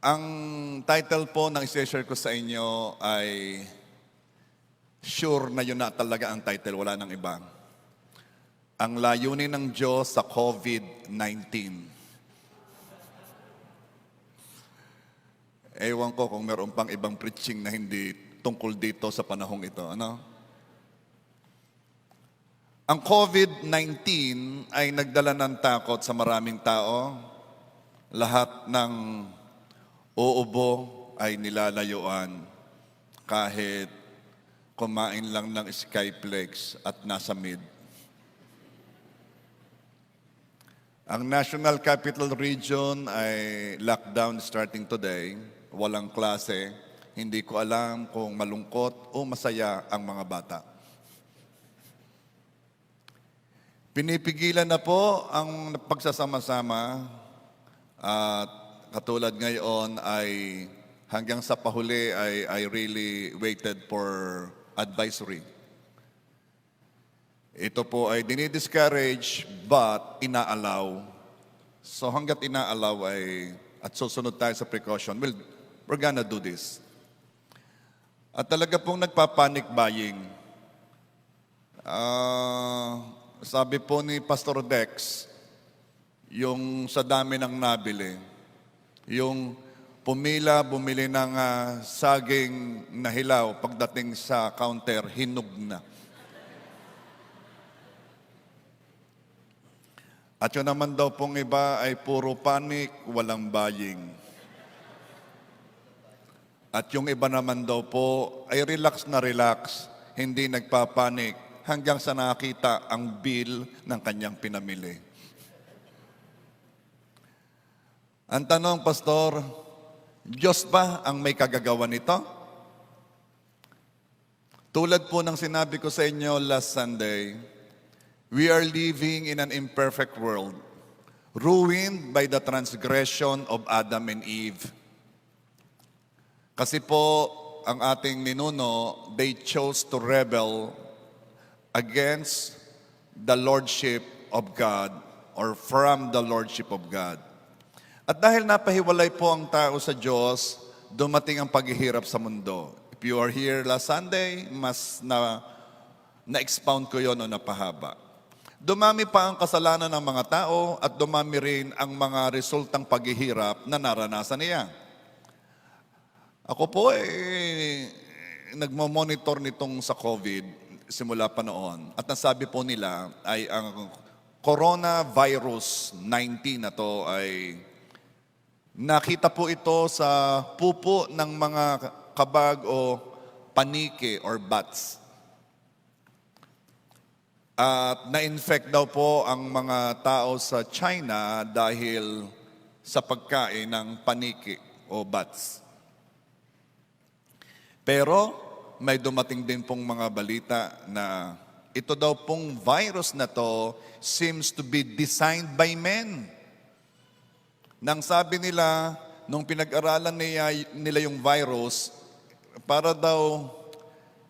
Ang title po ng i-share ko sa inyo ay sure na yun na talaga ang title, wala nang iba. Ang layunin ng Diyos sa COVID-19. Ewan ko kung meron pang ibang preaching na hindi tungkol dito sa panahong ito. Ano? Ang COVID-19 ay nagdala ng takot sa maraming tao. Lahat ng uubo ay nilalayuan kahit kumain lang ng Skyplex at nasa mid. Ang National Capital Region ay lockdown starting today. Walang klase. Hindi ko alam kung malungkot o masaya ang mga bata. Pinipigilan na po ang pagsasama-sama at katulad ngayon ay hanggang sa pahuli I really waited for advisory. Ito po ay dinidiscourage but inaalaw. So hanggat inaalaw ay at susunod tayo sa precaution, we're gonna do this. At talaga pong nagpapanik buying. Sabi po ni Pastor Dex, yung sa dami ng nabili, yung bumili ng saging na hilaw, pagdating sa counter, hinug na. At yun naman daw pong iba ay puro panic, walang buying. At yung iba naman daw po ay relax na relax, hindi nagpapanik hanggang sa nakita ang bill ng kanyang pinamili. Ang tanong, Pastor, Diyos ba ang may kagagawa nito? Tulad po ng sinabi ko sa inyo last Sunday, we are living in an imperfect world, ruined by the transgression of Adam and Eve. Kasi po, ang ating ninuno, they chose to rebel against the Lordship of God or from the Lordship of God. At dahil napahiwalay po ang tao sa Diyos, dumating ang paghihirap sa mundo. If you are here last Sunday, mas na-expound ko yon o napahaba. Dumami pa ang kasalanan ng mga tao at dumami rin ang mga resultang paghihirap na naranasan niya. Ako po nagmo-monitor nitong sa COVID simula pa noon. At nasabi po nila ay ang coronavirus 19 na to ay nakita po ito sa pupo ng mga kabag o paniki or bats. At na-infect daw po ang mga tao sa China dahil sa pagkain ng paniki o bats. Pero may dumating din pong mga balita na ito daw pong virus na to seems to be designed by men. Nang sabi nila, nung pinag-aralan nila yung virus, para daw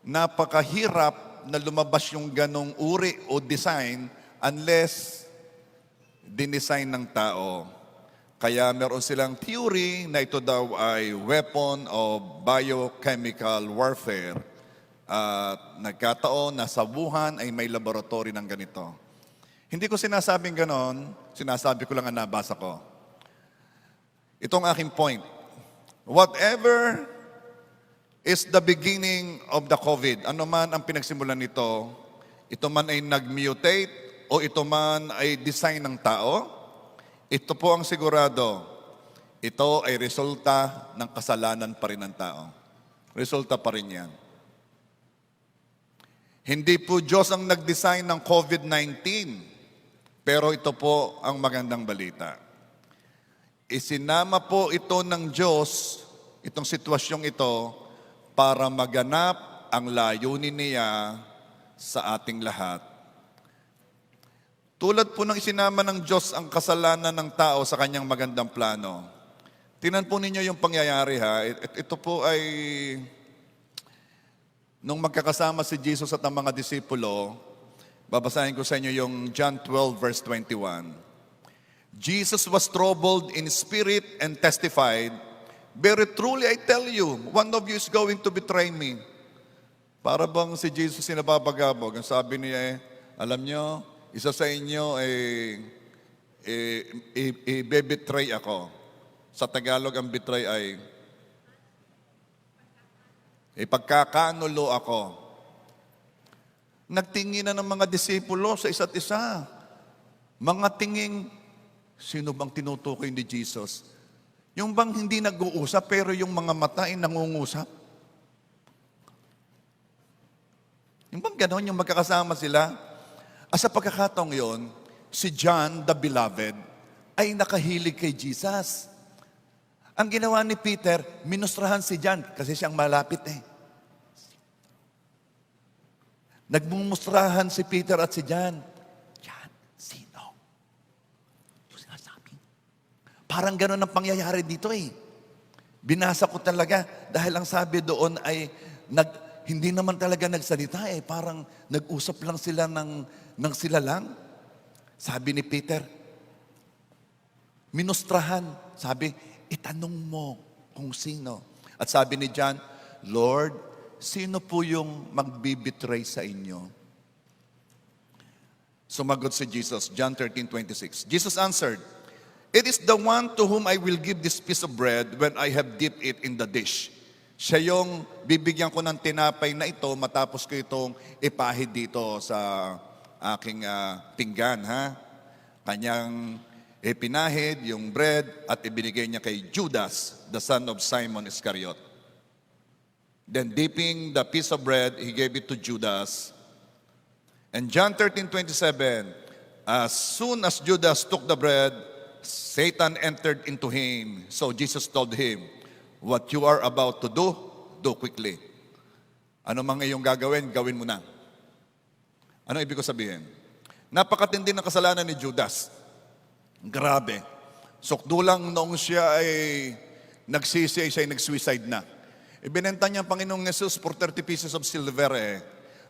napakahirap na lumabas yung ganong uri o design unless dinesign ng tao. Kaya meron silang theory na ito daw ay weapon of biochemical warfare. At nagkataon na sa Wuhan ay may laboratory ng ganito. Hindi ko sinasabing ganon, sinasabi ko lang ang nabasa ko. Itong aking point. Whatever is the beginning of the COVID, ano man ang pinagsimulan nito, ito man ay nag-mutate o ito man ay design ng tao, ito po ang sigurado, ito ay resulta ng kasalanan pa rin ng tao. Resulta pa rin yan. Hindi po Diyos ang nag-design ng COVID-19, pero ito po ang magandang balita. Isinama po ito ng Diyos, itong sitwasyong ito, para maganap ang layunin niya sa ating lahat. Tulad po ng isinama ng Diyos ang kasalanan ng tao sa kanyang magandang plano. Tingnan po ninyo yung pangyayari ha. Ito po ay nung magkakasama si Jesus at ang mga disipulo, babasahin ko sa inyo yung John 12 verse 21. Jesus was troubled in spirit and testified, Very truly I tell you, one of you is going to betray me. Para bang si Jesus sinababagabog. Ang sabi niya alam nyo, isa sa inyo ay i-betray ako. Sa Tagalog, ang betray ay ipagkakanulo ako. Nagtingin na ng mga disipulo sa isa't isa. Mga tinging, sino bang tinutukoy ni Jesus? Yung bang hindi nag-uusap pero yung mga mata ay nangungusap? Yung bang ganon, yung magkakasama sila? Sa pagkakataong yon, si John the Beloved ay nakahilig kay Jesus. Ang ginawa ni Peter, minustrahan si John kasi siyang malapit Nagmumustrahan si Peter at si John. John, sino? Yung sinasabi. Parang gano'n ang pangyayari dito Binasa ko talaga dahil ang sabi doon ay hindi naman talaga nagsalita Parang nag-usap lang sila ng sila lang. Sabi ni Peter, minustrahan. Sabi, itanong mo kung sino. At sabi ni John, Lord, sino po yung magbibitray sa inyo? Sumagot si Jesus, John 13:26. Jesus answered, it is the one to whom I will give this piece of bread when I have dipped it in the dish. Siya yung bibigyan ko ng tinapay na ito matapos ko itong ipahid dito sa aking pinggan. Kanyang ipinahid yung bread at ibinigay niya kay Judas, the son of Simon Iscariot. Then dipping the piece of bread, he gave it to Judas. And John 13:27, as soon as Judas took the bread, Satan entered into him. So Jesus told him, what you are about to do, do quickly. Ano mang iyong gagawin, gawin mo na. Ano ibig ko sabihin? Napakatindi ng kasalanan ni Judas. Grabe. Sukdulang noong siya ay nagsisi, siya ay nag-suicide na. Ibinenta niya ang Panginoong Jesus for 30 pieces of silver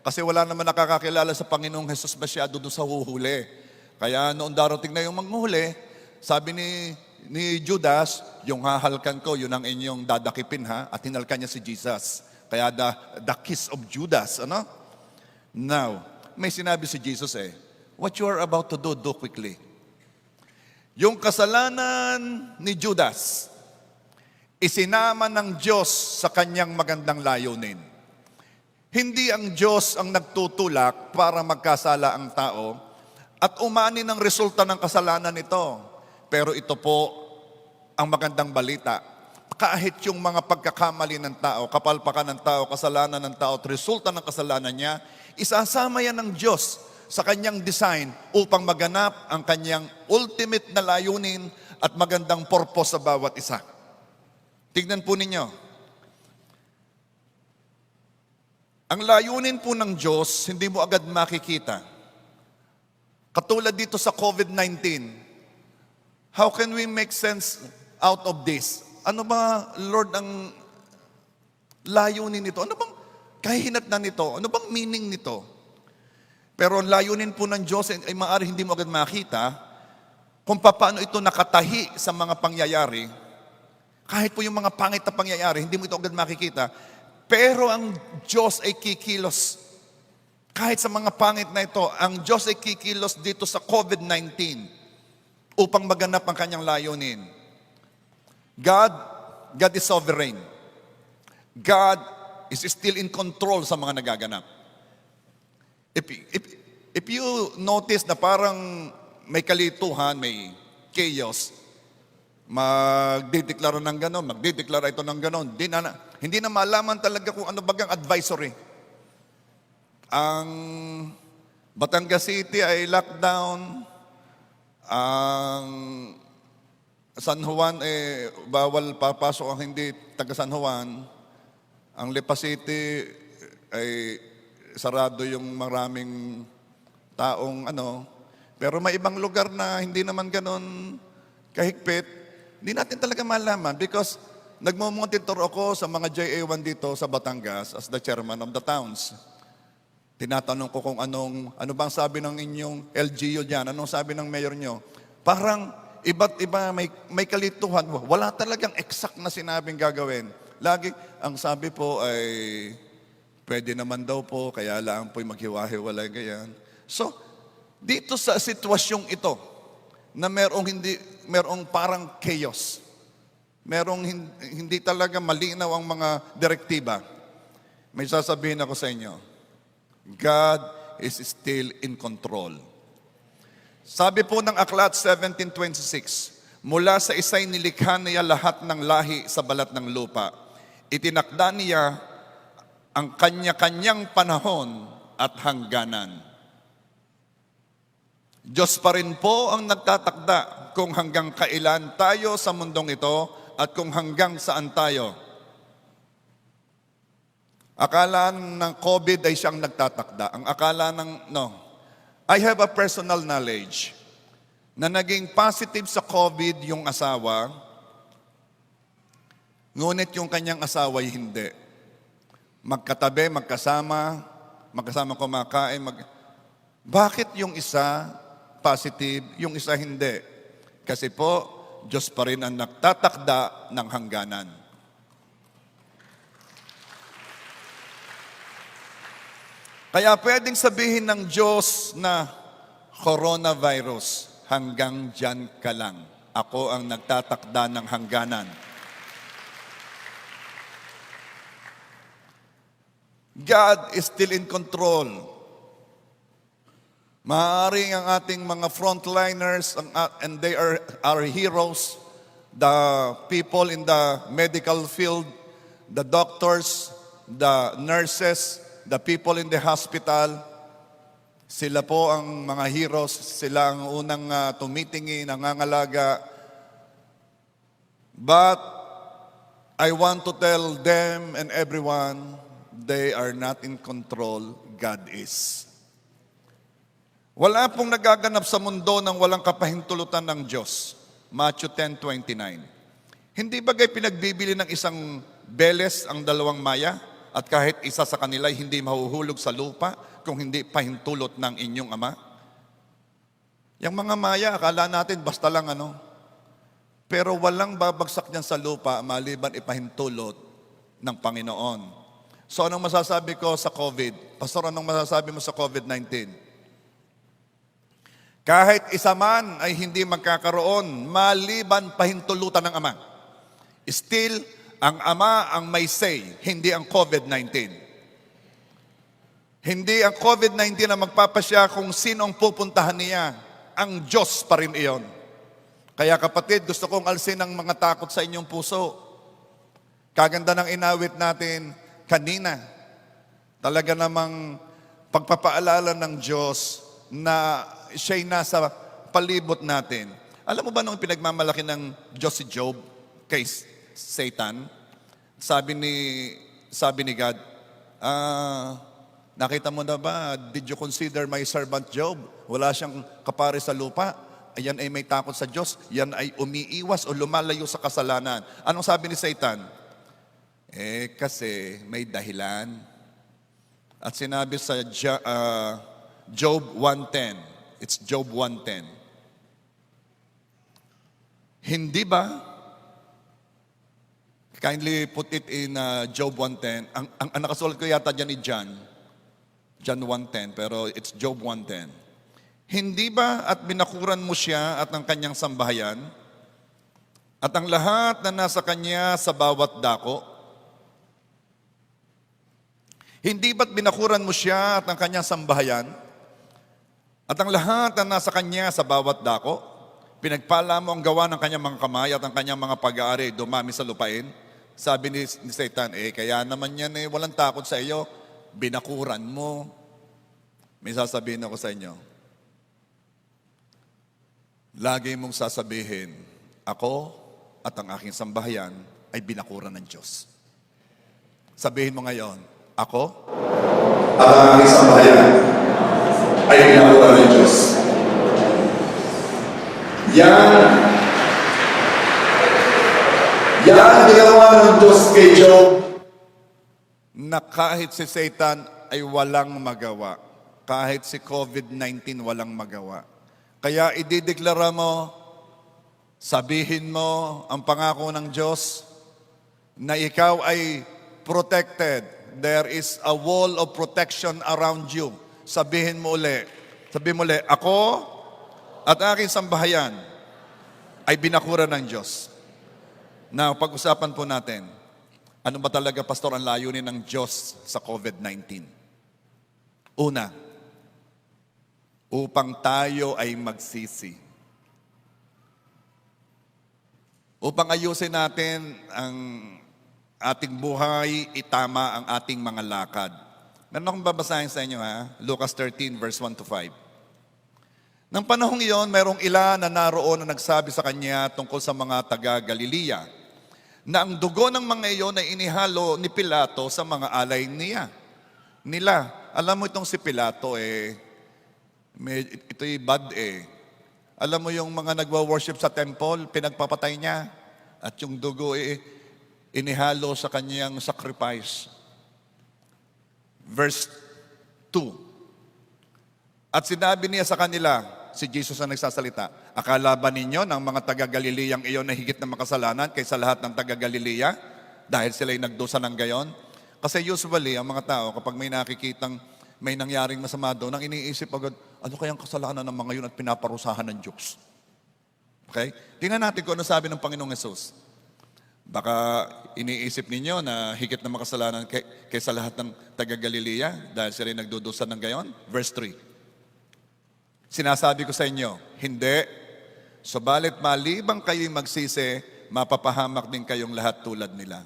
Kasi wala naman nakakakilala sa Panginoong Jesus masyado doon sa huhuli. Kaya noon darating na yung manghuli, sabi ni Judas, yung hahalkan ko, yun ang inyong dadakipin at hinalkan niya si Jesus. Kaya the kiss of Judas, Now, may sinabi si Jesus what you are about to do, do quickly. Yung kasalanan ni Judas, isinama ng Diyos sa kanyang magandang layunin. Hindi ang Diyos ang nagtutulak para magkasala ang tao at umani ng resulta ng kasalanan nito. Pero ito po ang magandang balita. Kahit yung mga pagkakamali ng tao, kapalpakan ng tao, kasalanan ng tao at resulta ng kasalanan niya, isasama yan ng Diyos sa kanyang design upang maganap ang kanyang ultimate na layunin at magandang purpose sa bawat isa. Tignan po ninyo. Ang layunin po ng Diyos, hindi mo agad makikita. Katulad dito sa COVID-19, how can we make sense out of this? Ano ba, Lord, ang layunin nito? Ano bang kahihinatnan nito? Ano bang meaning nito? Pero ang layunin po ng Diyos ay maaari hindi mo agad makita kung paano ito nakatahi sa mga pangyayari. Kahit po yung mga pangit na pangyayari, hindi mo ito agad makikita. Pero ang Diyos ay kikilos. Kahit sa mga pangit na ito, ang Diyos ay kikilos dito sa COVID-19 upang maganap ang kanyang layunin. God is sovereign. God is still in control sa mga nagaganap. If you notice na parang may kalituhan, may chaos, magdideklara ng ganon, magdideklara ito ng ganon. Hindi na malaman talaga kung ano bagang advisory. Ang Batangas City ay lockdown. Ang San Juan bawal papasok ang hindi taga San Juan. Ang Lipa City ay sarado yung maraming taong Pero may ibang lugar na hindi naman ganon kahigpit. Hindi natin talaga malaman because nagmumonitor ako sa mga JA1 dito sa Batangas as the chairman of the towns. Tinatanong ko kung ano bang sabi ng inyong LGU diyan, anong sabi ng mayor nyo. Parang iba't iba, may kalituhan. Wala talagang exact na sinabing gagawin. Lagi, ang sabi po ay, pwede naman daw po, kaya lang po'y maghiwa-hiwalay ganyan. So, dito sa sitwasyong ito, na merong parang chaos, merong hindi talaga malinaw ang mga direktiba, may sasabihin ako sa inyo, God is still in control. Sabi po ng Aklat 17:26, mula sa isa'y nilikha niya lahat ng lahi sa balat ng lupa. Itinakda niya ang kanya-kanyang panahon at hangganan. Diyos pa rin po ang nagtatakda kung hanggang kailan tayo sa mundong ito at kung hanggang saan tayo. Akala ng COVID ay siyang nagtatakda. Ang akala I have a personal knowledge na naging positive sa COVID yung asawa, ngunit yung kanyang asawa ay hindi. Magkatabi, magkasama kumakain. Bakit yung isa positive, yung isa hindi? Kasi po, Diyos pa rin ang nagtatakda ng hangganan. Kaya pwedeng sabihin ng Diyos na coronavirus, hanggang dyan ka lang. Ako ang nagtatakda ng hangganan. God is still in control. Maaaring ang ating mga frontliners, and they are our heroes, the people in the medical field, the doctors, the nurses, the people in the hospital, sila po ang mga heroes, sila ang unang tumitingin, nangangalaga. But I want to tell them and everyone, they are not in control, God is. Wala pong nagaganap sa mundo ng walang kapahintulutan ng Diyos. Matthew 10:29. Hindi bagay pinagbibili ng isang beles ang dalawang maya? At kahit isa sa kanila hindi mahuhulog sa lupa kung hindi pahintulot ng inyong Ama? Yung mga maya, akala natin basta lang Pero walang babagsak niyan sa lupa maliban ipahintulot ng Panginoon. So anong masasabi ko sa COVID? Pastor, anong masasabi mo sa COVID-19? Kahit isa man ay hindi magkakaroon maliban pahintulutan ng Ama. Still, ang Ama ang may say, hindi ang COVID-19. Hindi ang COVID-19 ang magpapasya kung sino ang pupuntahan niya. Ang Diyos pa rin iyon. Kaya kapatid, gusto kong alsin ang mga takot sa inyong puso. Kaganda ng inawit natin kanina. Talaga namang pagpapaalala ng Diyos na siya'y nasa palibot natin. Alam mo ba nung pinagmamalaki ng Diyos si Job kay Satan? Sabi ni God, nakita mo na ba, did you consider my servant Job? Wala siyang kapare sa lupa. Ayan ay may takot sa Diyos. Yan ay umiiwas o lumalayo sa kasalanan. Anong sabi ni Satan? Kasi may dahilan. At sinabi sa Job 1:10. It's Job 1:10. Hindi ba? Kindly put it in Job 1:10. Ang nakasulat ko yata dyan ni John 1:10, pero it's Job 1:10. Hindi ba at binakuran mo siya at ang kanyang sambahayan at ang lahat na nasa kanya sa bawat dako? Hindi ba't binakuran mo siya at ang kanyang sambahayan at ang lahat na nasa kanya sa bawat dako? Pinagpala mo ang gawa ng kanyang mga kamay at ang kanyang mga pag-aari dumami sa lupain. Sabi ni Satan, kaya naman yan walang takot sa iyo, binakuran mo. May sasabihin ako sa inyo. Lagi mong sasabihin, ako at ang aking sambahayan ay binakuran ng Diyos. Sabihin mo ngayon, ako at ang aking sambahayan ay binakuran ng Diyos. Yan ang ginawa ng Diyos kay Job na kahit si Satan ay walang magawa. Kahit si COVID-19 walang magawa. Kaya idideklara mo, Sabihin mo ang pangako ng Diyos na ikaw ay protected. There is a wall of protection around you. Sabihin mo uli. Sabihin mo uli, ako at aking sambahayan ay binakuran ng Diyos. Now, pag-usapan po natin, ano ba talaga, Pastor, ang layunin ng Diyos sa COVID-19? Una, upang tayo ay magsisi. Upang ayusin natin ang ating buhay, itama ang ating mga lakad. Meron akong babasahin sa inyo, ha? Lucas 13, verse 1 to 5. Nang panahong iyon, mayroong ilan na naroon na nagsabi sa kanya tungkol sa mga taga-Galilea na ang dugo ng mga iyon ay inihalo ni Pilato sa mga alay nila. Alam mo itong si Pilato, ito'y bad Alam mo yung mga nagwa-worship sa temple, pinagpapatay niya at yung dugo inihalo sa kanyang sacrifice. Verse 2. At sinabi niya sa kanila, si Jesus ang nagsasalita, akala ba ninyo ng mga taga-Galileang iyon na higit na makasalanan kaysa lahat ng taga-Galilea dahil sila'y nagdusa ng gayon? Kasi usually, ang mga tao, kapag may nakikitang may nangyaring masama doon, ang iniisip agad, ano kayang kasalanan ng mga yun at pinaparusahan ng Diyos? Okay? Tingnan natin kung ano sabi ng Panginoong Yesus. Baka iniisip ninyo na higit na makasalanan kaysa lahat ng taga-Galilea dahil sila'y nagdudusa ng gayon? Verse 3. Sinasabi ko sa inyo, hindi. Subalit malibang kayo'y magsisi, mapapahamak din kayong lahat tulad nila.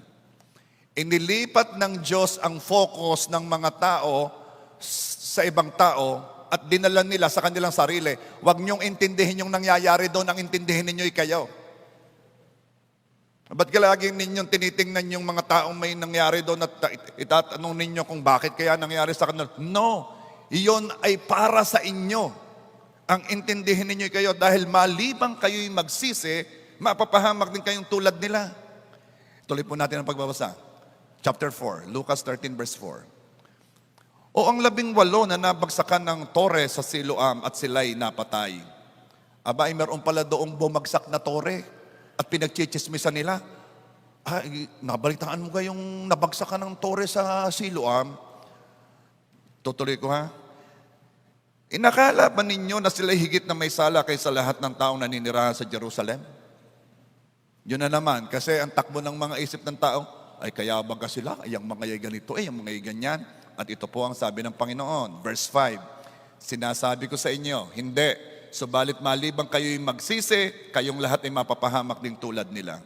Inilipat ng Diyos ang focus ng mga tao sa ibang tao at dinala nila sa kanilang sarili. Huwag niyong intindihin yung nangyayari doon, ang intindihin ninyo'y kayo. Ba't ka lagi ninyong tinitingnan yung mga taong may nangyari doon at itatanong ninyo kung bakit kaya nangyari sa kanila? No, iyon ay para sa inyo. Ang intindihin ninyo kayo dahil malibang kayo'y magsisi, mapapahamak din kayong tulad nila. Tuloy po natin ang pagbabasa. Chapter 4, Lucas 13 verse 4. O ang 18 na nabagsakan ng tore sa Siloam at sila'y napatay. Aba, ay meron pala doong bumagsak na tore at pinagchichismisan nila. Nabalitaan mo kayong nabagsakan ng tore sa Siloam? Tutuloy ko, ha? Inakala ba ninyo na sila higit na may sala kaysa lahat ng taong naninirahan sa Jerusalem? Yun na naman, kasi ang takbo ng mga isip ng tao, ay kaya ba ka sila? Ay, ang mga ay ganito, ay, ang mga ay ganyan. At ito po ang sabi ng Panginoon. Verse 5, sinasabi ko sa inyo, hindi. Subalit malibang kayo'y magsisi, kayong lahat ay mapapahamak din tulad nila.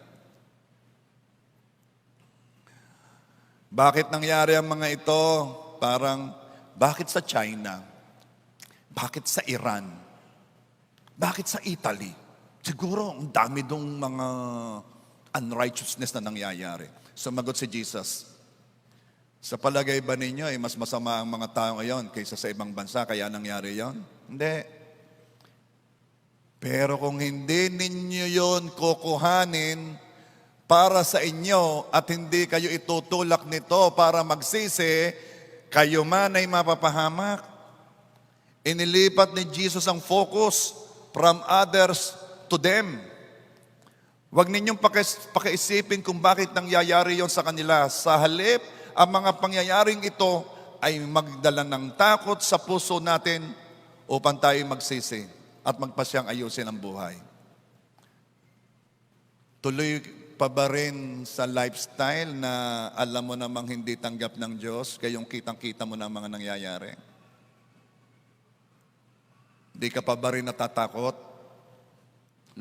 Bakit nangyari ang mga ito? Parang, bakit sa China? Bakit sa Iran? Bakit sa Italy? Siguro, ang dami dong mga unrighteousness na nangyayari. Sumagot si Jesus, sa palagay ba ninyo ay mas masama ang mga tao ngayon kaysa sa ibang bansa kaya nangyari yon? Hindi. Pero kung hindi ninyo yon kukuhanin para sa inyo at hindi kayo itutulak nito para magsisi, kayo man ay mapapahamak. Inilipat ni Jesus ang focus from others to them. Huwag ninyong pakiisipin kung bakit nangyayari yon sa kanila. Sa halip, ang mga pangyayaring ito ay magdala ng takot sa puso natin upang tayo magsisi at magpasyang ayusin ang buhay. Tuloy pa ba rin sa lifestyle na alam mo namang hindi tanggap ng Diyos, kayong kitang-kita mo na ang mga nangyayari? Di ka pa ba rin natatakot?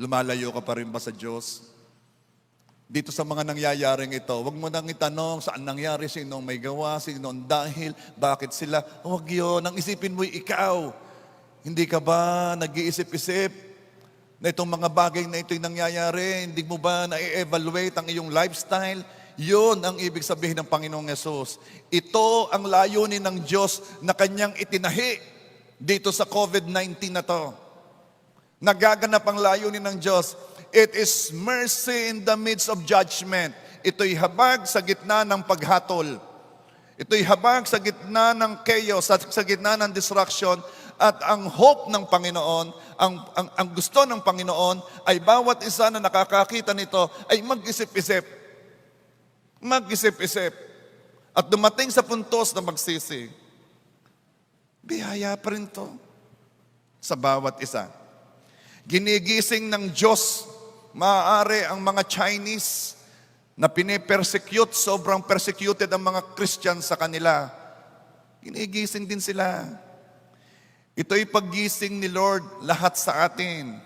Lumalayo ka pa rin ba sa Diyos? Dito sa mga nangyayaring ito, huwag mo nang itanong saan nangyari, sino may gawa, sino ang dahil, bakit sila. Huwag yun, ang isipin mo'y ikaw. Hindi ka ba nag-iisip-isip na itong mga bagay na ito'y nangyayari? Hindi mo ba na-evaluate ang iyong lifestyle? Yun ang ibig sabihin ng Panginoong Yesus. Ito ang layunin ng Diyos na kanyang itinahi dito sa COVID-19 na to. Nagaganap ang layunin ng Diyos. It is mercy in the midst of judgment. Ito'y habag sa gitna ng paghatol. Ito'y habag sa gitna ng chaos, sa gitna ng destruction, At ang hope ng Panginoon, ang gusto ng Panginoon ay bawat isa na nakakakita nito ay mag-isip-isip. Mag-isip-isip. At dumating sa puntos na magsisi. Biyaya pa rin to sa bawat isa. Ginigising ng Diyos, maaari ang mga Chinese na pinipersecute, sobrang persecuted ang mga Christian sa kanila. Ginigising din sila. Ito'y paggising ni Lord lahat sa atin.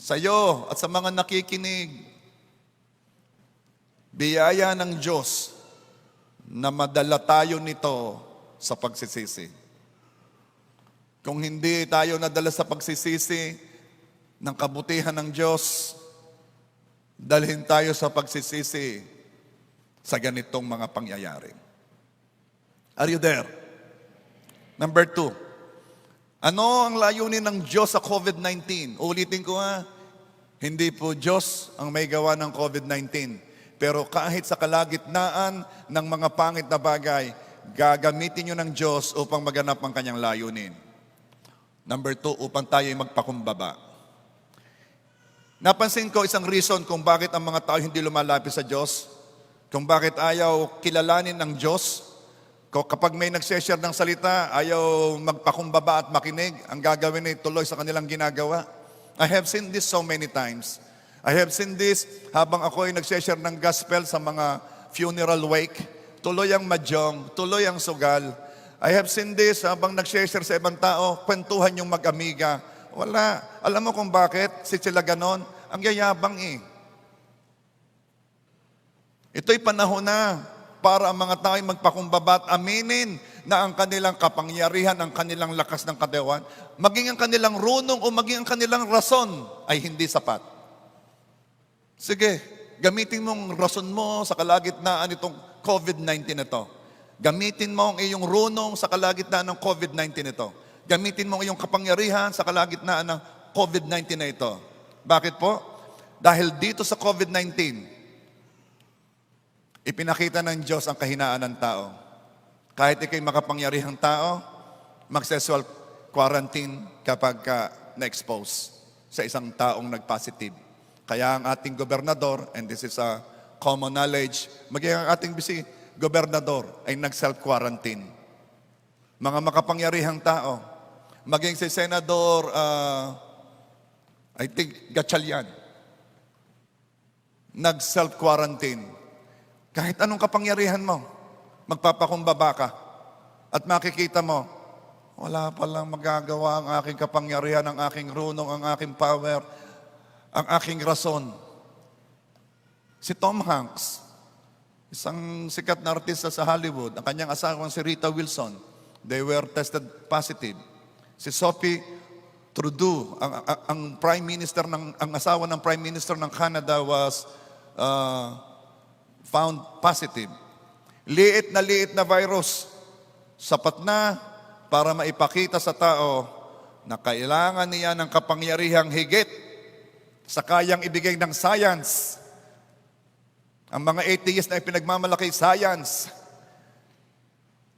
Sa iyo at sa mga nakikinig, biyaya ng Diyos na madala tayo nito sa pagsisisi. Kung hindi tayo nadala sa pagsisisi ng kabutihan ng Diyos, dalhin tayo sa pagsisisi sa ganitong mga pangyayari. Are you there? Number 2, ano ang layunin ng Diyos sa COVID-19? Ulitin ko hindi po Diyos ang may gawa ng COVID-19. Pero kahit sa kalagitnaan ng mga pangit na bagay, gagamitin nyo ng Diyos upang maganap ang kanyang layunin. Number 2, upang tayo magpakumbaba. Napansin ko isang reason kung bakit ang mga tao hindi lumalapit sa Diyos, kung bakit ayaw kilalanin ng Diyos. Kapag may nag-share ng salita, ayaw magpakumbaba at makinig, ang gagawin ay tuloy sa kanilang ginagawa. I have seen this so many times. I have seen this habang ako ay nag-share ng gospel sa mga funeral wake. Tuloy ang madyong, tuloy ang sugal. I have seen this habang nag-share sa ibang tao, kwentuhan yung mag-amiga. Wala. Alam mo kung bakit? Sila ganon. Ang yayabang Ito'y panahon na para ang mga tao ay magpakumbaba at aminin na ang kanilang kapangyarihan, ang kanilang lakas ng katawan, maging ang kanilang runong o maging ang kanilang rason ay hindi sapat. Sige, gamitin mong rason mo sa kalagitnaan itong COVID-19 na ito. Gamitin mo ang iyong runong sa kalagitnaan ng COVID-19 ito. Gamitin mo ang iyong kapangyarihan sa kalagitnaan ng COVID-19 na ito. Bakit po? Dahil dito sa COVID-19, ipinakita ng Diyos ang kahinaan ng tao. Kahit ikay makapangyarihang tao, mag-sexual quarantine kapag na-expose sa isang taong nag-positive. Kaya ang ating gobernador, and this is a common knowledge, maging ang ating gobernador ay nag-self-quarantine. Mga makapangyarihang tao, maging si Senador, I think, Gatchalian, nag-self-quarantine. Kahit anong kapangyarihan mo, magpapakumbaba ka at makikita mo, wala palang magagawa ang aking kapangyarihan, ang aking runong, ang aking power, ang aking rason. Si Tom Hanks, isang sikat na artista sa Hollywood, ang kanyang asawang si Rita Wilson, they were tested positive. Si Sophie Trudeau, ang Prime Minister ang asawa ng Prime Minister ng Canada was found positive. Liit na virus, sapat na para maipakita sa tao na kailangan niya ng kapangyarihang higit sa kayang ibigay ng science. Ang mga atheist na ipinagmamalaki science.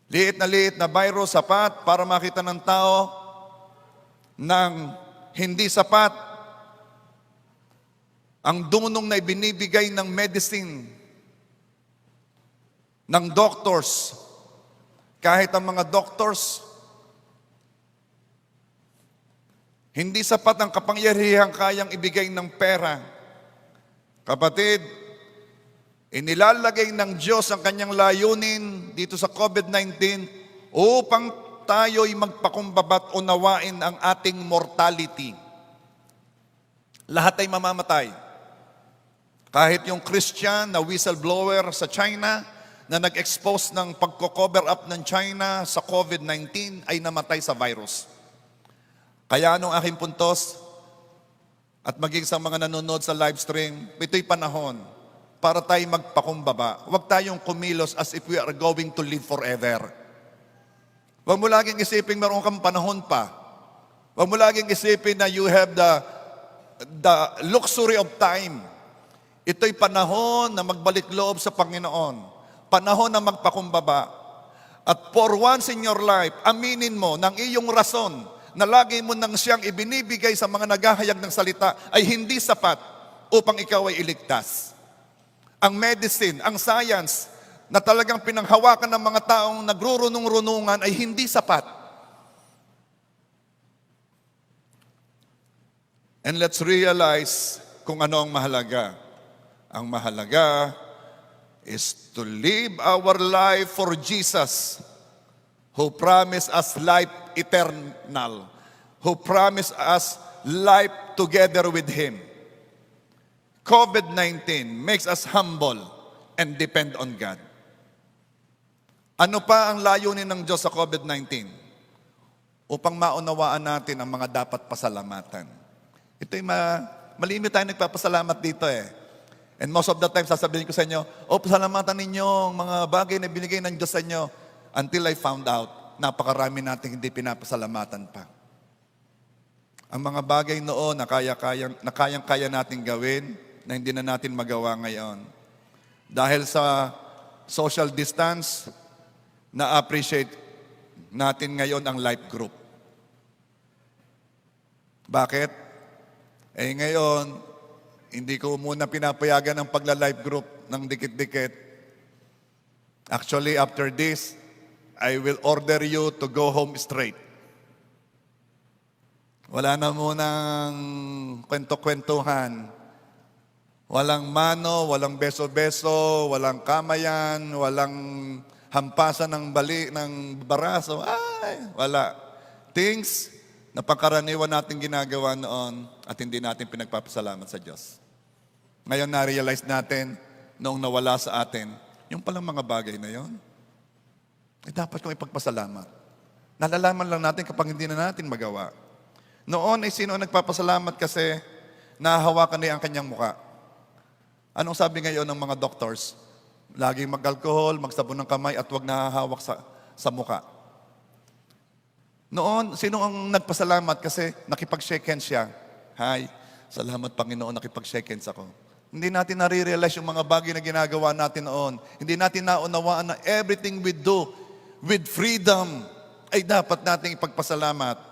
Liit na virus, sapat para makita ng tao ng hindi sapat ang dunong na ibinibigay ng medicine ng doctors. Kahit ang mga doctors, hindi sapat ang kapangyarihang kayang ibigay ng pera. Kapatid, inilalagay ng Diyos ang kanyang layunin dito sa COVID-19 upang tayo'y magpakumbaba at unawain ang ating mortality. Lahat ay mamamatay. Kahit yung Christian na whistleblower sa China na nag-expose ng pagko-cover up ng China sa COVID-19 ay namatay sa virus. Kaya anong aking puntos at maging sa mga nanonood sa live stream, ito'y panahon para tayo magpakumbaba. Huwag tayong kumilos as if we are going to live forever. Huwag mo laging isipin meron kang panahon pa. Huwag mo laging isipin na you have the luxury of time. Ito'y panahon na magbalik loob sa Panginoon. Panahon na magpakumbaba. At for once in your life, aminin mo ng iyong rason na lagi mo nang siyang ibinibigay sa mga naghahayag ng salita ay hindi sapat upang ikaw ay iligtas. Ang medicine, ang science na talagang pinanghawakan ng mga taong nagrurunong-runungan ay hindi sapat. And let's realize kung ano ang mahalaga. Ang mahalaga is to live our life for Jesus, who promised us life eternal, who promised us life together with Him. COVID-19 makes us humble and depend on God. Ano pa ang layunin ng Diyos sa COVID-19? Upang maunawaan natin ang mga dapat pasalamatan. Ito'y malimit tayo nagpapasalamat dito eh. And most of the time, sasabihin ko sa inyo, pasalamatan ninyo ang mga bagay na binigay ng Diyos sa inyo. Until I found out, napakarami natin hindi pinapasalamatan pa. Ang mga bagay noon na kayang-kaya natin gawin, na hindi na natin magawa ngayon. Dahil sa social distance, na-appreciate natin ngayon ang life group. Bakit? Ngayon, hindi ko muna pinapayagan ang pagla-life group ng dikit-dikit. Actually, after this, I will order you to go home straight. Wala na munang kwento-kwentuhan. Walang mano, walang beso-beso, walang kamayan, walang hampasan ng baraso. Ay, wala. Things na pangkaraniwan natin ginagawa noon at hindi natin pinagpapasalamat sa Diyos. Ngayon na-realize natin, noong nawala sa atin, yung palang mga bagay na yon, dapat kong ipagpasalamat. Nalalaman lang natin kapag hindi na natin magawa. Noon ay sino ang nagpapasalamat kasi nahahawakan niya ang kanyang muka. Anong sabi ngayon ng mga doctors? Laging mag-alcohol, magsabon ng kamay at huwag nahahawak sa muka. Noon, sino ang nagpasalamat kasi nakipag-shake hands siya? Hi, salamat Panginoon, nakipag-shake hands ako. Hindi natin nare-realize yung mga bagay na ginagawa natin noon. Hindi natin naunawaan na everything we do with freedom ay dapat nating ipagpasalamat.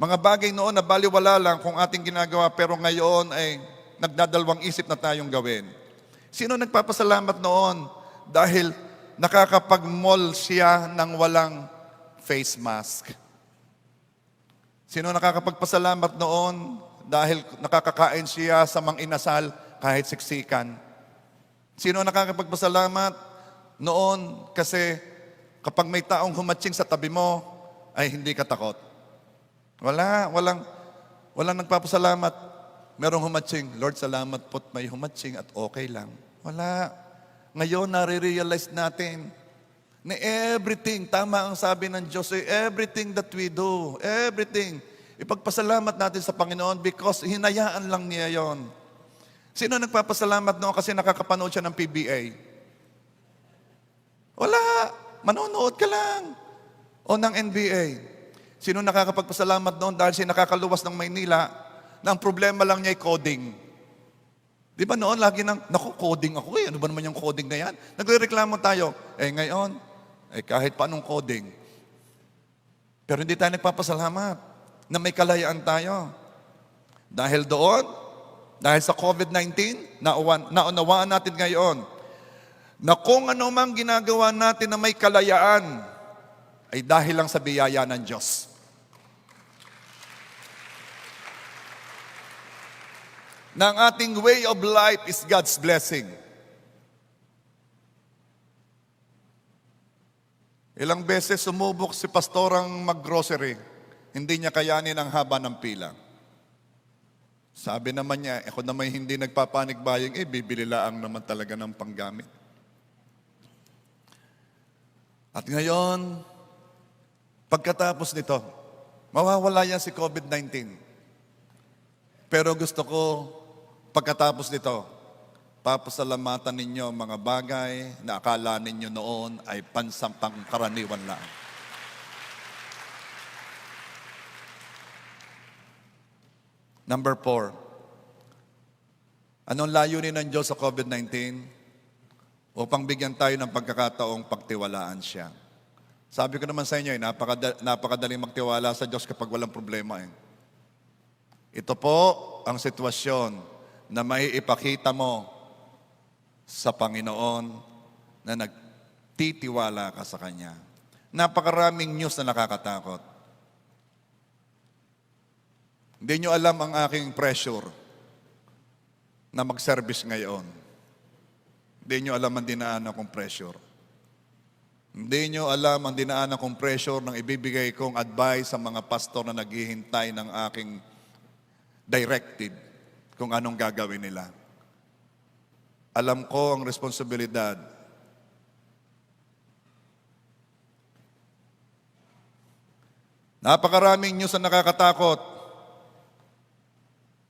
Mga bagay noon na baliwala lang kung ating ginagawa pero ngayon ay nagdadalawang isip na tayong gawin. Sino nagpapasalamat noon? Dahil nakakapag-mall siya ng walang face mask. Sino nakakapagpasalamat noon dahil nakakakain siya sa mang-inasal kahit siksikan? Sino nakakapagpasalamat noon kasi kapag may taong humatsing sa tabi mo ay hindi ka takot? Walang nagpapasalamat. Merong humatsing, Lord, salamat po't may humatsing at okay lang. Wala. Ngayon, nare-realize natin na everything, tama ang sabi ng Diyos, everything that we do, everything, ipagpasalamat natin sa Panginoon because hinayaan lang niya yon. Sino nagpapasalamat noon kasi nakakapanood siya ng PBA? Wala. Manonood ka lang. O ng NBA. Sino nakakapagpasalamat noon dahil siya nakakaluwas ng Maynila na ang problema lang niya ay coding? Di ba noon lagi coding ako eh. Ano ba naman yung coding na yan? Nagre-reklamo tayo. Ngayon, kahit pa anong coding. Pero hindi tayo nagpapasalamat na may kalayaan tayo. Dahil doon, dahil sa COVID-19, naunawaan natin ngayon na kung ano mang ginagawa natin na may kalayaan ay dahil lang sa biyaya ng Diyos. Na ang ating way of life is God's blessing. Ilang beses sumubok si pastorang mag-grocery, hindi niya kayanin ang haba ng pila. Sabi naman niya, ako naman hindi nagpapanik buying, bibili lang naman talaga ng panggamit. At ngayon, pagkatapos nito, mawawala yan si COVID-19. Pero gusto ko, pagkatapos nito, papasalamatan ninyo ang mga bagay na akala ninyo noon ay pansampang karaniwan lang. Number 4, anong layunin ng Diyos sa COVID-19? Upang bigyan tayo ng pagkakataong pagtiwalaan siya. Sabi ko naman sa inyo, napakadaling magtiwala sa Diyos kapag walang problema. Ito po ang sitwasyon na maiipakita mo sa Panginoon na nagtitiwala ka sa Kanya. Napakaraming news na nakakatakot. Hindi nyo alam ang aking pressure na mag-service ngayon. Hindi nyo alam ang dinaanan kong pressure. Hindi nyo alam ang dinaanan kong pressure ng ibibigay kong advice sa mga pastor na naghihintay ng aking directive kung anong gagawin nila. Alam ko ang responsibilidad. Napakaraming news na nakakatakot.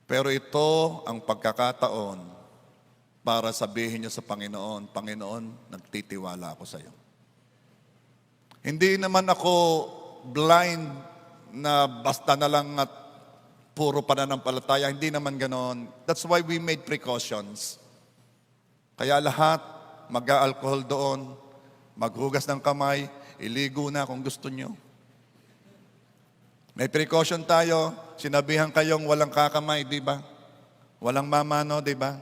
Pero ito ang pagkakataon para sabihin nyo sa Panginoon, Panginoon, nagtitiwala ako sa iyo. Hindi naman ako blind na basta na lang at puro pananampalataya. Hindi naman ganon. That's why we made precautions. Kaya lahat, mag-alcohol doon, maghugas ng kamay, iligo na kung gusto nyo. May precaution tayo. Sinabihan kayong walang kakamay, di ba? Walang mamano, di ba?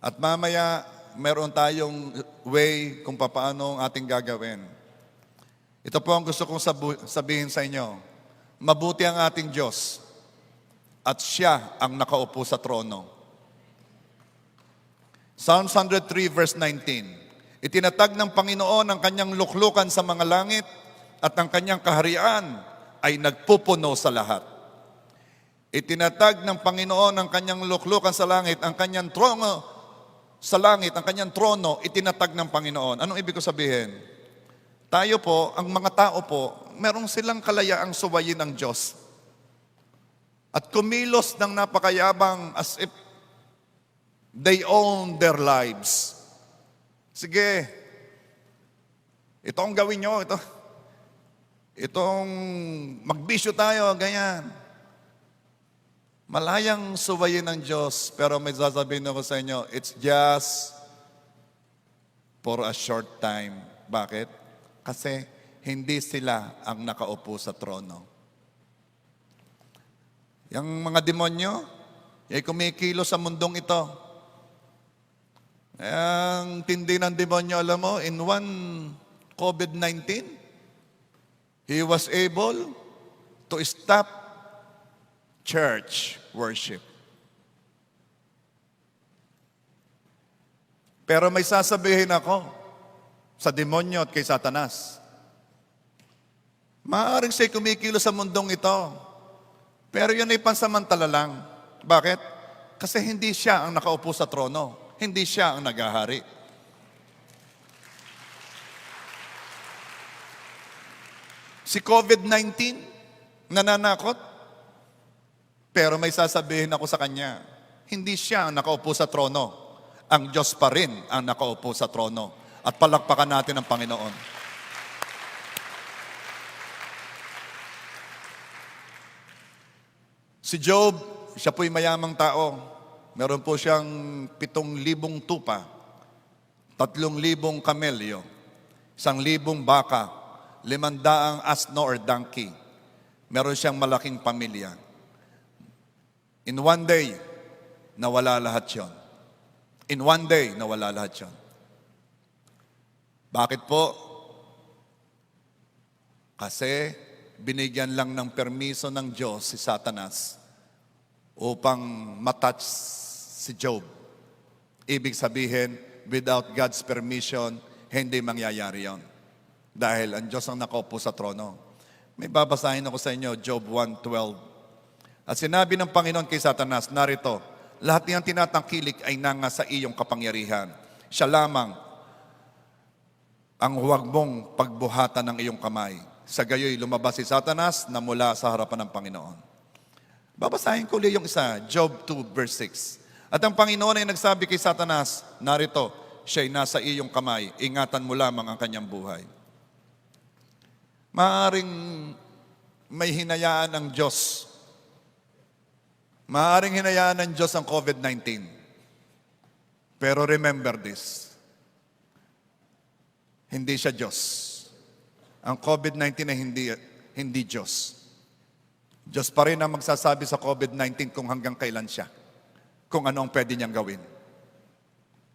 At mamaya, meron tayong way kung paano ang ating gagawin. Ito po ang gusto kong sabihin sa inyo. Mabuti ang ating Diyos at Siya ang nakaupo sa trono. Psalms 103 verse 19. Itinatag ng Panginoon ang kanyang luklukan sa mga langit at ang kanyang kaharian ay nagpupuno sa lahat. Itinatag ng Panginoon ang kanyang luklukan sa langit, ang kanyang trono sa langit, ang kanyang trono, itinatag ng Panginoon. Anong ibig ko sabihin? Tayo po, ang mga tao po, merong silang kalayaang suwayin ng Diyos. At kumilos ng napakayabang as if they own their lives. Sige, ito ang gawin nyo, itong magbisyo tayo, ganyan. Malayang suwayin ng Diyos, pero may sasabihin ako sa inyo, it's just for a short time. Bakit? Kasi hindi sila ang nakaupo sa trono. Yung mga demonyo, ay kumikilo sa mundong ito. Ang tindi ng demonyo, alam mo, in one COVID-19, he was able to stop church worship. Pero may sasabihin ako sa demonyo at kay Satanas. Maaaring siya'y kumikilo sa mundong ito. Pero yun ay pansamantala lang. Bakit? Kasi hindi siya ang nakaupo sa trono. Hindi siya ang naghahari. Si COVID-19, nananakot. Pero may sasabihin ako sa kanya, hindi siya ang nakaupo sa trono. Ang Diyos pa rin ang nakaupo sa trono. At palakpakan natin ang Panginoon. Si Job, siya po'y mayamang tao. Meron po siyang 7,000 tupa, 3,000 kamelyo, 1,000 baka, 500 asno or donkey. Meron siyang malaking pamilya. In one day, nawala lahat yon. In one day, nawala lahat yon. Bakit po? Kasi binigyan lang ng permiso ng Diyos si Satanas upang matouch si Job. Ibig sabihin, without God's permission, hindi mangyayari yon. Dahil ang Diyos ang nakaupo sa trono. May babasahin ako sa inyo, Job 1:12. At sinabi ng Panginoon kay Satanas, narito, lahat niyang tinatangkilik ay nanga sa iyong kapangyarihan. Siya lamang ang huwag mong pagbuhatan ng iyong kamay. Sa gayoy lumabas si Satanas na mula sa harapan ng Panginoon. Babasahin ko ulit yung isa, Job 2 verse 6. At ang Panginoon ay nagsabi kay Satanas, narito, siya'y nasa iyong kamay, ingatan mo lamang ang kanyang buhay. Maaring may hinayaan ng Diyos. Maaring hinayaan ng Diyos ang COVID-19. Pero remember this, hindi siya Diyos. ang COVID-19 ay hindi Diyos. Diyos pa rin ang magsasabi sa COVID-19 kung hanggang kailan siya, kung ano ang pwede niyang gawin.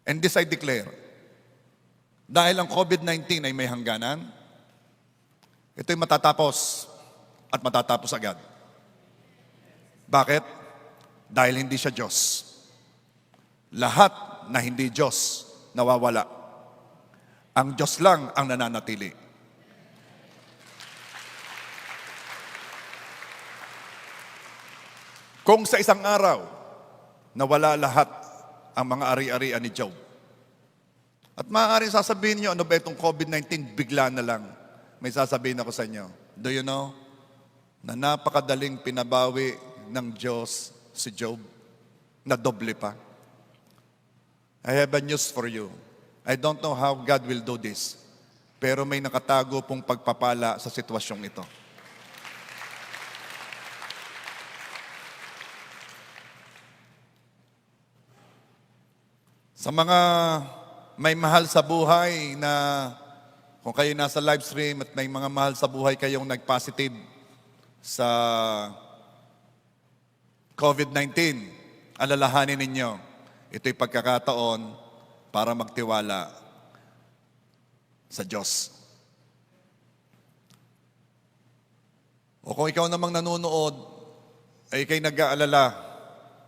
And this I declare, dahil ang COVID-19 ay may hangganan, ito'y matatapos at matatapos agad. Bakit? Dahil hindi siya Diyos. Lahat na hindi Diyos, nawawala. Ang Diyos lang ang nananatili. Kung sa isang araw, nawala lahat ang mga ari-arian ni Job. At maaaring sasabihin niyo, ano ba itong COVID-19, bigla na lang. May sasabihin ako sa inyo, do you know, na napakadaling pinabawi ng Diyos si Job, na doble pa. I have a news for you. I don't know how God will do this, pero may nakatago pong pagpapala sa sitwasyong ito. Sa mga may mahal sa buhay na kung kayo nasa live stream at may mga mahal sa buhay kayong nag-positive sa COVID-19, alalahanin ninyo, ito'y pagkakataon para magtiwala sa Diyos. O kung ikaw namang nanonood, ay ikay nag-aalala,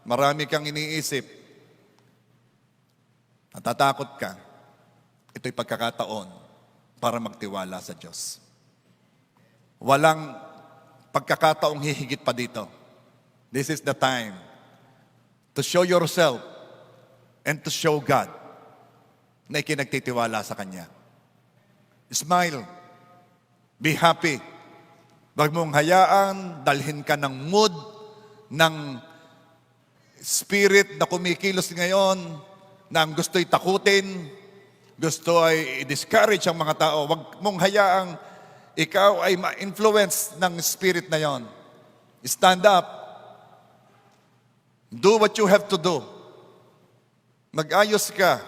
marami kang iniisip, natatakot ka, ito'y pagkakataon para magtiwala sa Diyos. Walang pagkakataong hihigit pa dito. This is the time to show yourself and to show God na ikinagtitiwala sa Kanya. Smile. Be happy. Huwag mong hayaan, dalhin ka ng mood, ng spirit na kumikilos ngayon, na ang gusto'y takutin, gusto ay i-discourage ang mga tao. Huwag mong hayaang ikaw ay ma-influence ng spirit na yon. Stand up. Do what you have to do. Mag-ayos ka.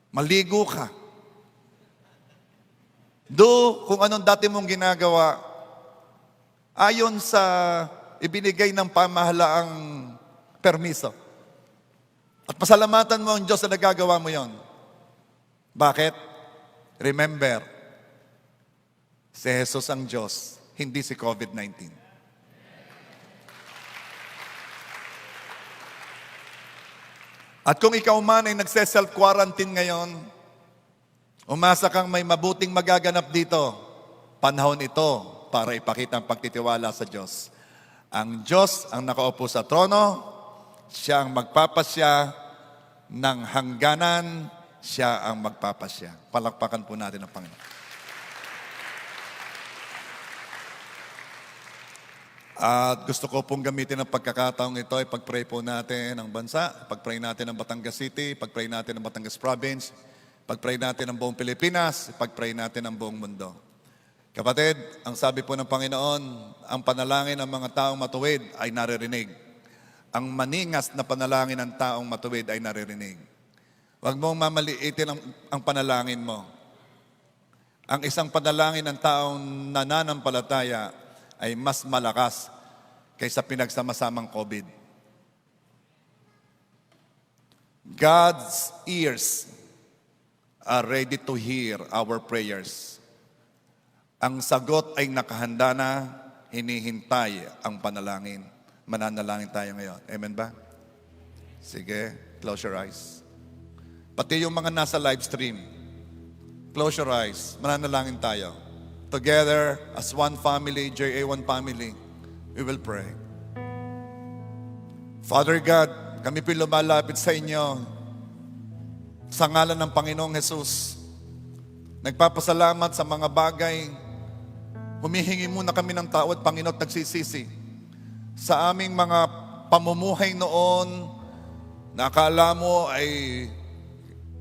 Maligo ka. Do kung anong dati mong ginagawa ayon sa ibinigay ng pamahalaang permiso. At pasalamatan mo ang Diyos na nagagawa mo yon. Bakit? Remember, si Jesus ang Diyos, hindi si COVID-19. At kung ikaw man ay nagse-self-quarantine ngayon, umasa kang may mabuting magaganap dito. Panahon ito para ipakita ang pagtitiwala sa Diyos. Ang Diyos ang nakaupo sa trono, siya ang magpapasya ng hangganan, siya ang magpapasya. Palakpakan po natin ang Panginoon. At gusto ko pong gamitin ang pagkakataong ito ay pag-pray po natin ang bansa, pag-pray natin ang Batangas City, pag-pray natin ang Batangas Province, pag-pray natin ang buong Pilipinas, pag-pray natin ang buong mundo. Kapatid, ang sabi po ng Panginoon, ang panalangin ng mga taong matuwid ay naririnig. Ang maningas na panalangin ng taong matuwid ay naririnig. Huwag mong mamaliitin ang panalangin mo. Ang isang panalangin ng taong nananampalataya ay mas malakas kaysa pinagsama-samang COVID. God's ears are ready to hear our prayers. Ang sagot ay nakahanda na, hinihintay ang panalangin. Mananalangin tayo ngayon. Amen ba? Sige, close your eyes. Pati yung mga nasa live stream, close your eyes. Mananalangin tayo. Together, as one family, JA1 family, we will pray. Father God, kami po lumalapit sa inyo sa ngalan ng Panginoong Jesus. Nagpapasalamat sa mga bagay. Humihingi muna kami ng tawad, Panginoon, at nagsisisi sa aming mga pamumuhay noon na akala mo ay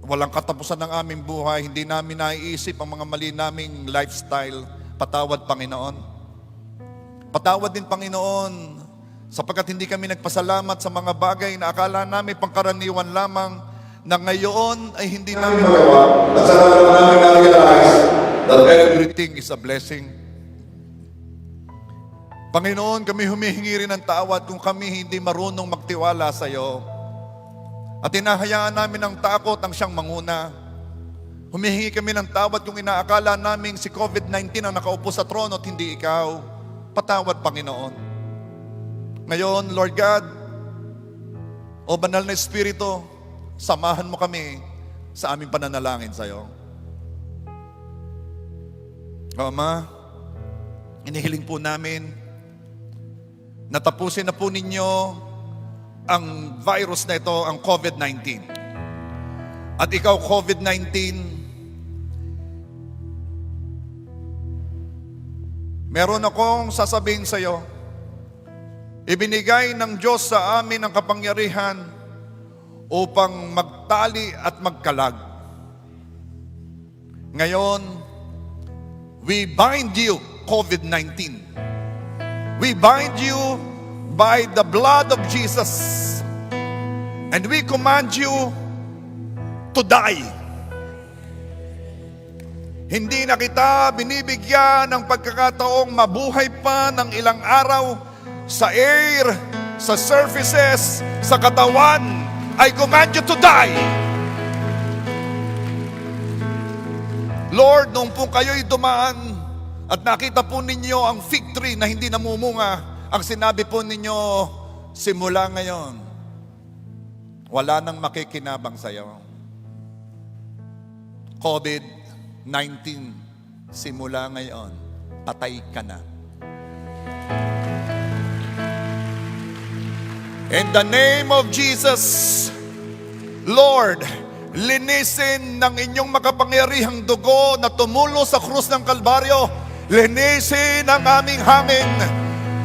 walang katapusan ng aming buhay, hindi namin naiisip ang mga mali naming lifestyle. Patawad, Panginoon. Patawad din, Panginoon, sapagkat hindi kami nagpasalamat sa mga bagay na akala namin pangkaraniwan lamang na ngayon ay hindi namin magawa. At sa namin na-realize that everything is a blessing. Panginoon, kami humihingi rin ng tawad kung kami hindi marunong magtiwala sa iyo. At hinahayaan namin ng takot ang siyang manguna. Humihingi kami ng tawad kung inaakala naming si COVID-19 ang nakaupo sa trono at hindi ikaw. Patawad, Panginoon. Ngayon, Lord God, o Banal na Espiritu, samahan mo kami sa aming pananalangin sa iyo. O Ama, inihiling po namin na tapusin na po ninyo ang virus na ito, ang COVID-19. At ikaw, COVID-19, meron akong sasabihin sa iyo. Ibinigay ng Diyos sa amin ang kapangyarihan upang magtali at magkalag. Ngayon, we bind you, COVID-19. We bind you by the blood of Jesus. And we command you to die. Hindi na kita binibigyan ng pagkakataong mabuhay pa ng ilang araw sa air, sa surfaces, sa katawan. I command you to die. Lord, nung po kayo'y dumaan at nakita po ninyo ang fig tree na hindi namumunga, ang sinabi po ninyo, simula ngayon, wala nang makikinabang sa iyo. COVID-19, simula ngayon, patay ka na. In the name of Jesus, Lord, linisin ng inyong makapangyarihang dugo na tumulo sa krus ng Kalbaryo. Linisin ang aming hangin,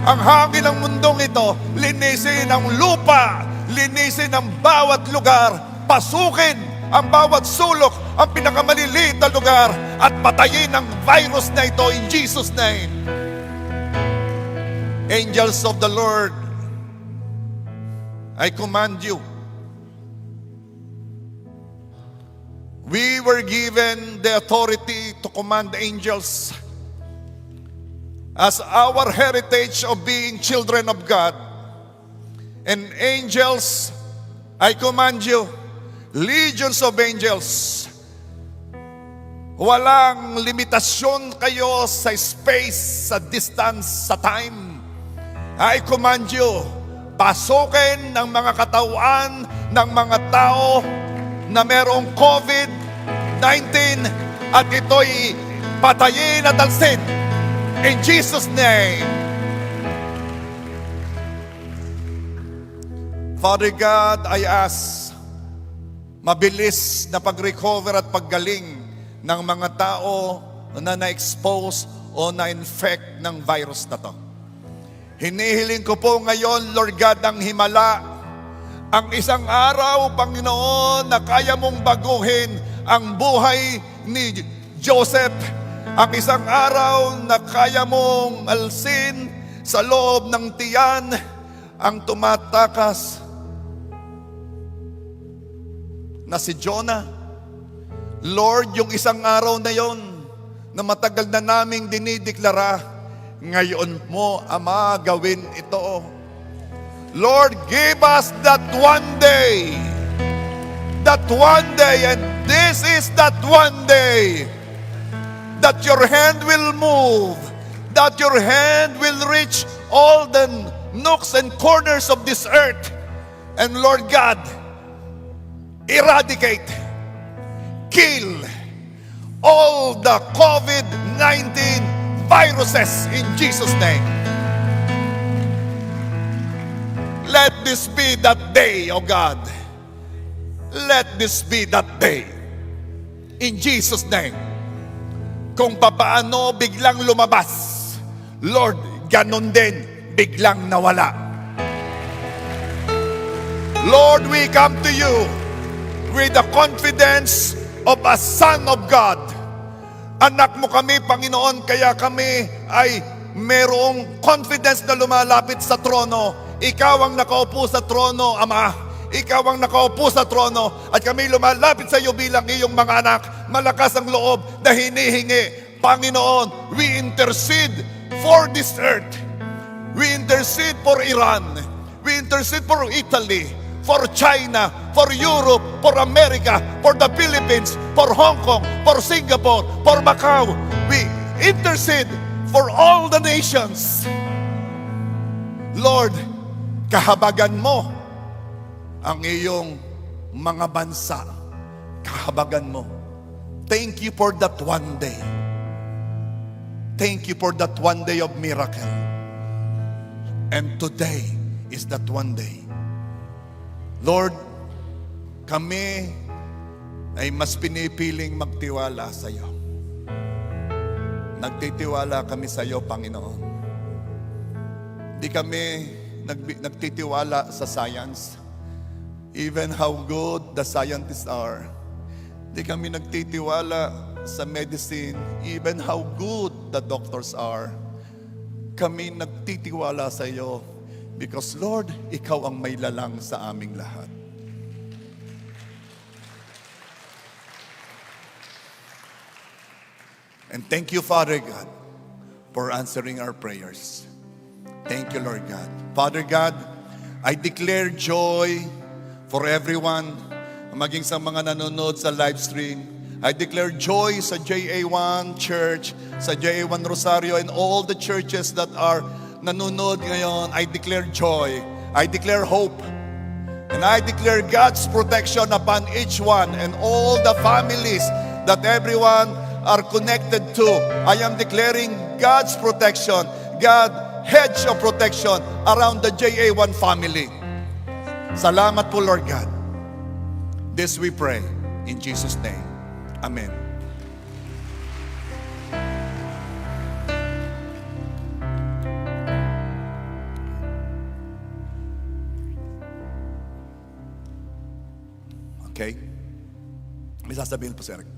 ang hangin ng mundong ito. Linisin ang lupa, linisin ang bawat lugar, pasukin ang bawat sulok, ang pinakamaliliit na lugar, at patayin ang virus na ito in Jesus' name. Angels of the Lord, I command you. We were given the authority to command angels as our heritage of being children of God. And angels, I command you, legions of angels, walang limitasyon kayo sa space, sa distance, sa time. I command you, pasukin ang mga katawan ng mga tao na merong COVID-19 at ito'y patayin at alsin. In Jesus' name. Father God, I ask mabilis na pag-recover at paggaling ng mga tao na na-expose o na-infect ng virus na to. Hinihiling ko po ngayon, Lord God, ang himala, ang isang araw, Panginoon, na kaya mong baguhin ang buhay ni Joseph. Ang isang araw na kaya mong alsin sa loob ng tiyan ang tumatakas na si Jonah. Lord, yung isang araw na yon na matagal na naming dinideklara, ngayon mo, Ama, gawin ito. Lord, give us that one day, and this is that one day, that your hand will move, that your hand will reach all the nooks and corners of this earth. And Lord God, eradicate, kill all the COVID-19 viruses in Jesus' name. Let this be that day, oh God. Let this be that day. In Jesus' name. Kung papaano biglang lumabas, Lord, ganon din, biglang nawala. Lord, we come to you with the confidence of a son of God. Anak mo kami, Panginoon, kaya kami ay merong confidence na lumalapit sa trono. Ikaw ang nakaupo sa trono, Ama. Ikaw ang nakaupo sa trono at kami lumalapit sa iyo bilang iyong mga anak. Malakas ang loob na hinihingi, Panginoon, we intercede for this earth. We intercede for Iran. We intercede for Italy, for China, for Europe, for America, for the Philippines, for Hong Kong, for Singapore, for Macau. We intercede for all the nations. Lord, kahabagan mo ang iyong mga bansa. Kahabagan mo. Thank you for that one day. Thank you for that one day of miracle. And today is that one day. Lord, kami ay mas pinipiling magtiwala sa iyo. Nagtitiwala kami sa iyo, Panginoon. Hindi kami nagtitiwala sa science. Even how good the scientists are. Hindi kami nagtitiwala sa medicine. Even how good the doctors are. Kami nagtitiwala sa iyo. Because Lord, ikaw ang may lalang sa aming lahat. And thank you, Father God, for answering our prayers. Thank you, Lord God. Father God, I declare joy for everyone, maging sa mga nanonood sa live stream. I declare joy sa JA1 Church, sa JA1 Rosario, and all the churches that are nanonood ngayon. I declare joy. I declare hope. And I declare God's protection upon each one and all the families that everyone are connected to. I am declaring God's protection, God hedge of protection around the JA1 family. Salamat po, Lord God. This we pray in Jesus' name. Amen. Okay? May sasabihin po, Sir.